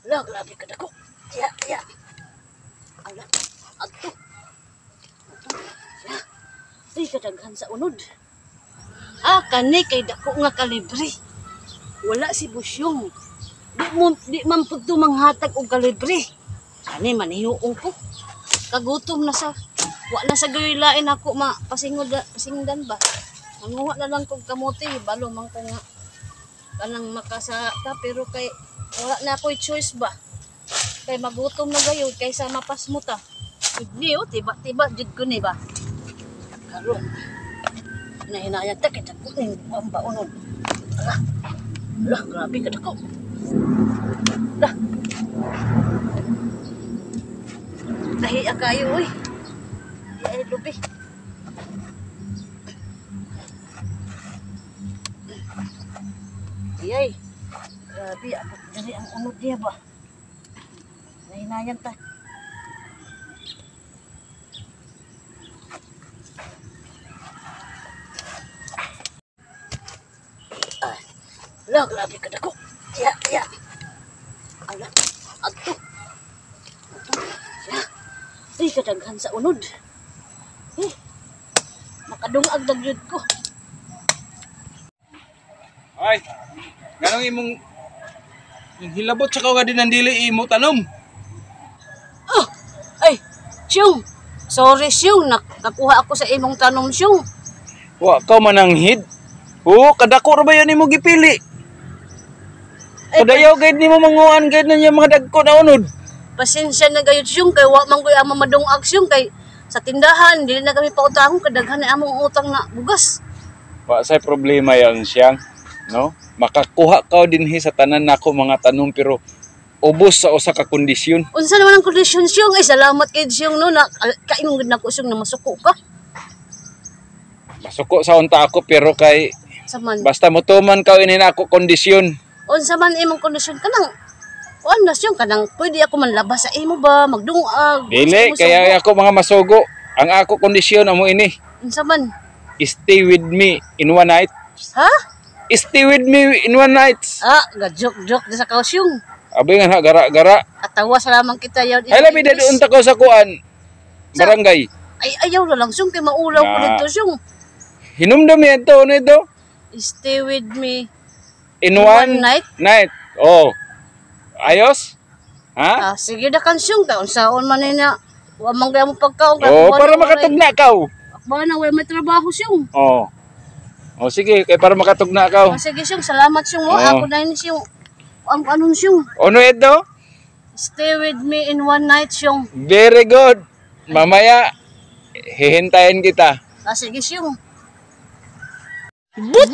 Lah, grabe ka dako. Ya, ya. Ala, ato. Ya. Di kadaghan sa unod. Kani kay dako nga kalibre. Wala si Busyong. Di man pud to manghatag og kalibre. Kani manihuong ko. Kagutom na sa wa na sa gawilain ako pasingdan ba. Manguha na lang kog kamote, balo man ko nga kanang makasa ka pero kay wala na ako'y choice ba. Kay magutom na gayud kaysa mapas mo ta. Hindi tiba jud ko ni ba. Karon hinahinayang ta kita ko ning pambaonon. Lah, grabe ka dako. Lah. Nahiya kayo oy. Ay lubi. Iyay. Grabe ako dali ang unod niya ba. Nahinayan ta. Lah, grabe ka dako. Ya, ya. Ala, ato. Ya. Ay, kadaghan sa unod. Makadungag dagyod ko. Ay, ganong imong yung hilabot sa nga din ang dili imo tanom. Ay, Siyong. Sorry, Siyong. Nakuha ako sa imong tanom, Siyong. Wa ka mananghid. Kadako ra ba yan imo gipili? Kadayaw gayud nimo manguan gayud na yung mga dagko na unod. Pasensya na gayud, Siyong. Kay wa man ko'y amang madungag, Siyong. Kay sa tindahan, dili na kami pautahon. Kadaghan na among utang na bugas. Wa say problema yan siyang, no? Makakuha ka dinhi sa tanan nako mga tanom pero ubos sa usa ka kondisyon. Unsa naman ang kondisyon, Siyong? Ay, salamat kay Siyong, no? Kaimong gid nako, Siyong, na masuko ka. Masuko sa unta ako pero kay Saman. basta motuman ka ini na ako kondisyon. Unsa man imong kondisyon kanang na Siyong, kanang pwede ako manlabas sa imo ba, magdungag. Dili kaya ako mga masugo. Ang ako kondisyon amo ini. Unsa man? Stay with me in one night. Ha? Stay with me in one night. Ga-joke sa kausyong. Abi nga gara-gara. Atawa sa lamang kita yaw. Ay labi dali unta ko sa kuan. Barangay. Ay ayaw na lang, Siyong, kay maulaw ko dito, Siyong. Hinumdum ito nito. Stay with me In one night. Oh. Ayos? Ha? Sige na kan, Siyong. Taon-saon man na. Wa man gaya mo pagkaon. Para makatugna ka. Ba na, may trabaho, Siyong. Sige, kay para makatugna ka. Sige, Siyong. Salamat, Siyong. Ako na yun, Siyong. Anong, Siyong? Ano ito? Stay with me in one night, Siyong. Very good. Mamaya, hihintayin kita. Sige, Siyong. But,